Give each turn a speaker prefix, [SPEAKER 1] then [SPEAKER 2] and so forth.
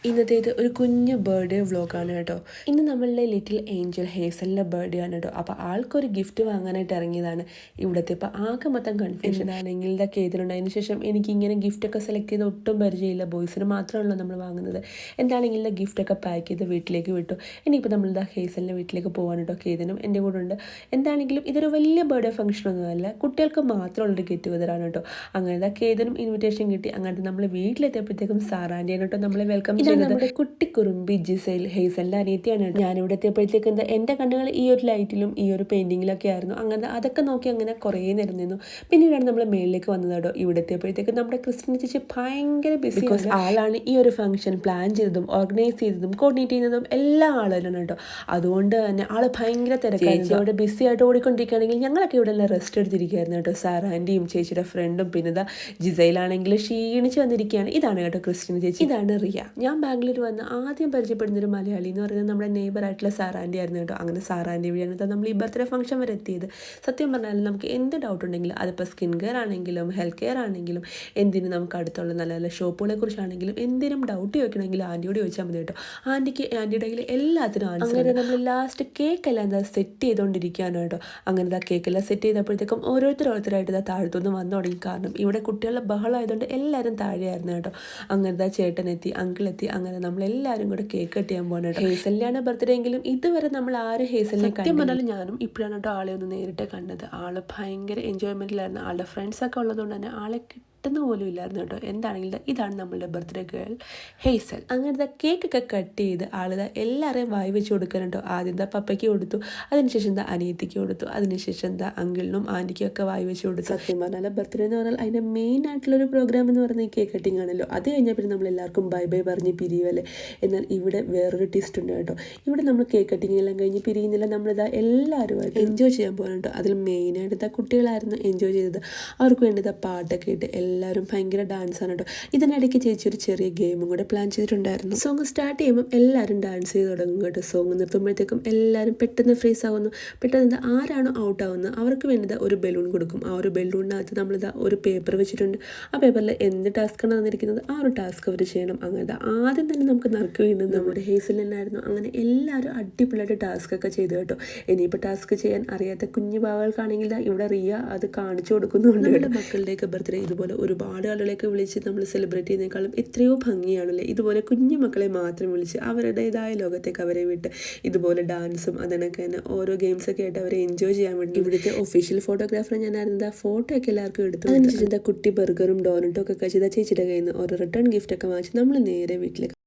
[SPEAKER 1] ഇന്നത്തേത് ഒരു കുഞ്ഞു ബർത്ത്ഡേ വ്ലോഗാണ് കേട്ടോ. ഇന്ന് നമ്മളുടെ ലിറ്റിൽ ഏഞ്ചൽ ഹേസലിൻ്റെ ബർത്ത്ഡേ ആണ് കേട്ടോ. അപ്പോൾ ആൾക്കൊരു ഗിഫ്റ്റ് വാങ്ങാനായിട്ട് ഇറങ്ങിയതാണ് ഇവിടുത്തെ. ഇപ്പോൾ ആകെ മൊത്തം കൺഫ്യൂഷൻ ആണെങ്കിൽ ഇതൊക്കെ എഴുതിയിട്ടുണ്ടതിന് ശേഷം എനിക്ക് ഇങ്ങനെ ഗിഫ്റ്റൊക്കെ സെലക്ട് ചെയ്ത് ഒട്ടും പരിചയമില്ല. ബോയ്സിന് മാത്രമല്ലോ നമ്മൾ വാങ്ങുന്നത്. എന്താണെങ്കിലും ഗിഫ്റ്റൊക്കെ പാക്ക് ചെയ്ത് വീട്ടിലേക്ക് വിട്ടു. ഇനിയിപ്പോൾ നമ്മളിതാ ഹേസലിൻ്റെ വീട്ടിലേക്ക് പോകാൻ കേട്ടോ. കേതിനും എൻ്റെ കൂടെ ഉണ്ട്. എന്താണെങ്കിലും ഇതൊരു വലിയ ബർത്ത്ഡേ ഫംഗ്ഷനൊന്നുമല്ല, കുട്ടികൾക്ക് മാത്രമുള്ളൊരു ഗെറ്റ് ടുഗദറാണ് കേട്ടോ. അങ്ങനത്തെ കേതിനും ഇൻവിറ്റേഷൻ കിട്ടി. അങ്ങനത്തെ നമ്മൾ വീട്ടിലെത്തിയപ്പോഴത്തേക്കും സാറാൻ്റെയാണ് കേട്ടോ നമ്മളെ വെൽക്കം. നമ്മുടെ കുട്ടിക്കുറുമ്പി ജിസൈൽ, ഹേസലിൻ്റെ അനിയത്തിയാണ്. ഞാനിവിടെ എത്തിയപ്പോഴത്തേക്ക് എൻ്റെ കണ്ണുകൾ ഈ ഒരു ലൈറ്റിലും ഈ ഒരു പെയിൻറ്റിങ്ങിലൊക്കെ ആയിരുന്നു. അങ്ങനെ അതൊക്കെ നോക്കി അങ്ങനെ കുറേ നേരം നിന്നു. പിന്നീടാണ് നമ്മൾ മേളിലേക്ക് വന്നത് കേട്ടോ. ഇവിടെ എത്തിയപ്പോഴത്തേക്ക് നമ്മുടെ ക്രിസ്ത്യൻ ചേച്ചി ഭയങ്കര ബിസി. ബിക്കോസ് ആളാണ് ഈ ഒരു ഫംഗ്ഷൻ പ്ലാൻ ചെയ്തതും ഓർഗനൈസ് ചെയ്തതും കോർഡിനേറ്റ് ചെയ്യുന്നതും എല്ലാ ആളുകളും കേട്ടോ. അതുകൊണ്ട് തന്നെ ആള് ഭയങ്കര തിരക്കായിരുന്നു. അവിടെ ബിസി ആയിട്ട് ഓടിക്കൊണ്ടിരിക്കുകയാണെങ്കിൽ ഞങ്ങളൊക്കെ ഇവിടെ എല്ലാം റെസ്റ്റ് എടുത്തിരിക്കുകയായിരുന്നു കേട്ടോ. സാറാൻ്റെയും ചേച്ചിയുടെ ഫ്രണ്ടും പിന്നെ ഇതാ ജിസൈലാണെങ്കിൽ ക്ഷീണിച്ച് വന്നിരിക്കുകയാണ്. ഇതാണ് കേട്ടോ ക്രിസ്ത്യൻ ചേച്ചി. ഇതാണ് റിയ. ഞാൻ ബാംഗ്ലൂർ വന്ന് ആദ്യം പരിചയപ്പെടുന്നൊരു മലയാളി എന്ന് പറയുന്നത് നമ്മുടെ നെയ്ബറായിട്ടുള്ള സാറാൻ്റെ ആയിരുന്നു കേട്ടോ. അങ്ങനെ സാറാൻ്റെ വഴിയാണ് നമ്മൾ ഈ ബർത്ത്ഡേ ഫംഗ്ഷൻ വരെ എത്തിയത്. സത്യം പറഞ്ഞാൽ നമുക്ക് എന്ത് ഡൗട്ട് ഉണ്ടെങ്കിലും, അതിപ്പോൾ സ്കിൻ കെയർ ആണെങ്കിലും ഹെൽത്ത് കെയർ ആണെങ്കിലും എന്തിനും നമുക്ക് അടുത്തുള്ള നല്ല നല്ല ഷോപ്പുകളെ കുറിച്ചാണെങ്കിലും എന്തിനും ഡൗട്ട് ചോദിക്കണമെങ്കിൽ ആൻറ്റിയോട് ചോദിച്ചാൽ മതി കേട്ടോ. ആൻറ്റിയുടെ കയ്യിൽ എല്ലാത്തിനും ആൻസർ. അങ്ങനെ നമ്മൾ ലാസ്റ്റ് കേക്കെല്ലാം എന്താ സെറ്റ് ചെയ്തുകൊണ്ടിരിക്കുകയാണ് കേട്ടോ. അങ്ങനെ കേക്കെല്ലാം സെറ്റ് ചെയ്തപ്പോഴത്തേക്കും ഓരോരുത്തരായിട്ട് താഴ്ത്തുനിന്ന് വന്നു തുടങ്ങി. കാരണം ഇവിടെ കുട്ടികളുടെ ബഹളം ആയതുകൊണ്ട് എല്ലാവരും താഴെയായിരുന്നു കേട്ടോ. അങ്ങനത്തെ ചേട്ടനെത്തി, അങ്കിളെത്തി. അങ്ങനെ നമ്മളെല്ലാവരും കൂടെ കേക്ക് കട്ട് ചെയ്യാൻ പോകണം കേട്ടോ. ഹേസലിൻ്റെയാണ് ബർത്ത്ഡേ എങ്കിലും ഇതുവരെ നമ്മൾ ആരും ഹേസലിനെ സത്യം പറഞ്ഞാലും ഞാനും ഇപ്പോഴാണ് കേട്ടോ ആളെ ഒന്ന് നേരിട്ട് കണ്ടത്. ആള് ഭയങ്കര എൻജോയ്മെൻറ്റിലായിരുന്നു. ആളുടെ ഫ്രണ്ട്സൊക്കെ ഉള്ളതുകൊണ്ട് തന്നെ ആളെ കിട്ടുന്ന പോലും ഇല്ലായിരുന്നു കേട്ടോ. എന്താണെങ്കിലും ഇതാണ് നമ്മളുടെ ബർത്ത്ഡേ ഗേൾ ഹേസൽ. അങ്ങനത്തെ കേക്കൊക്കെ കട്ട് ചെയ്ത് ആളിത എല്ലാവരെയും വായി വെച്ച് കൊടുക്കാൻ കേട്ടോ. ആദ്യം എന്താ പപ്പയ്ക്ക് കൊടുത്തു, അതിനുശേഷം എന്താ അനിയത്തിക്ക് കൊടുത്തു, അതിനുശേഷം എന്താ അങ്കിളിനും ആൻറ്റിക്കും ഒക്കെ വായി വെച്ച് കൊടുത്തു. സത്യം പറഞ്ഞാൽ ബർത്ത്ഡേ എന്ന് പറഞ്ഞാൽ അതിൻ്റെ മെയിൻ ആയിട്ടുള്ളൊരു പ്രോഗ്രാം എന്ന് പറഞ്ഞാൽ ഈ കേക്ക് കട്ടിങ് ആണല്ലോ. അത് കഴിഞ്ഞാൽ പിന്നെ നമ്മളെല്ലാവർക്കും ബൈ ബൈ പറഞ്ഞ് പിരിയുമല്ലേ. എന്നാൽ ഇവിടെ വേറൊരു ട്വിസ്റ്റ് ഉണ്ട് കേട്ടോ. ഇവിടെ നമ്മൾ കേക്ക് കട്ടിങ് എല്ലാം കഴിഞ്ഞ് പിരിയുന്നില്ല. നമ്മളിതാ എല്ലാവരുമായിട്ട് എൻജോയ് ചെയ്യാൻ പോകാൻ കേട്ടോ. അതിൽ മെയിനായിട്ട് ഇതാ കുട്ടികളായിരുന്നു എൻജോയ് ചെയ്തത്. അവർക്ക് വേണ്ടി ഇതാ പാട്ടൊക്കെ ഇട്ട് എല്ലാവരും ഭയങ്കര ഡാൻസാണ് കേട്ടോ. ഇതിനിടയ്ക്ക് ചേച്ചി ഒരു ചെറിയ ഗെയിമും കൂടെ പ്ലാൻ ചെയ്തിട്ടുണ്ടായിരുന്നു. സോങ് സ്റ്റാർട്ട് ചെയ്യുമ്പോൾ എല്ലാവരും ഡാൻസ് ചെയ്ത് തുടങ്ങും കേട്ടോ. സോങ് നിർത്തുമ്പോഴത്തേക്കും എല്ലാവരും പെട്ടെന്ന് ഫ്രീസ് ആവുന്നു. പെട്ടെന്ന് ആരാണോ ഔട്ട് ആവുന്നത് അവർക്ക് വേണ്ടി ഒരു ബലൂൺ കൊടുക്കും. ആ ഒരു ബലൂണിനകത്ത് നമ്മളിതാ ഒരു പേപ്പർ വെച്ചിട്ടുണ്ട്. ആ പേപ്പറിൽ എന്ത് ടാസ്ക്കാണ് തന്നിരിക്കുന്നത് ആ ഒരു ടാസ്ക് അവർ ചെയ്യണം. അങ്ങനെ ആദ്യം തന്നെ നമുക്ക് നറുക്ക് വീണ്ടും നമ്മുടെ ഹേസൽ തന്നെയായിരുന്നു. അങ്ങനെ എല്ലാവരും അടിപൊളിയായിട്ട് ടാസ്ക് ഒക്കെ ചെയ്തു കേട്ടോ. ഇനിയിപ്പോൾ ടാസ്ക് ചെയ്യാൻ അറിയാത്ത കുഞ്ഞു പാവകൾക്കാണെങ്കിൽ ഇവിടെ റിയ അത് കാണിച്ചു കൊടുക്കുന്നുണ്ട്. നമ്മുടെ മക്കളുടെയൊക്കെ ബർത്ത്ഡേ ഇതുപോലെ ഒരുപാട് ആളുകളെയൊക്കെ വിളിച്ച് നമ്മൾ സെലിബ്രേറ്റ് ചെയ്യുന്നതിനേക്കാളും എത്രയോ ഭംഗിയാണല്ലേ ഇതുപോലെ കുഞ്ഞു മക്കളെ മാത്രം വിളിച്ച് അവരുടേതായ ലോകത്തേക്ക് അവരെ വിട്ട് ഇതുപോലെ ഡാൻസും അതിനൊക്കെ തന്നെ ഓരോ ഗെയിംസൊക്കെ ആയിട്ട് അവരെ എൻജോയ് ചെയ്യാൻ വേണ്ടി ഇവിടുത്തെ ഒഫീഷ്യൽ ഫോട്ടോഗ്രാഫർ ഞാനായിരുന്നു. ആ ഫോട്ടോ ഒക്കെ എല്ലാവർക്കും എടുത്തു. അതിനുശേഷം കുട്ടി ബർഗറും ഡോനറ്റും ഒക്കെ കഴിച്ചത് ചേച്ചിയുടെ കയ്യിൽ നിന്ന് ഒരു റിട്ടേൺ ഗിഫ്റ്റ് ഒക്കെ വാങ്ങിച്ച് നമ്മൾ നേരെ വീട്ടിലേക്ക്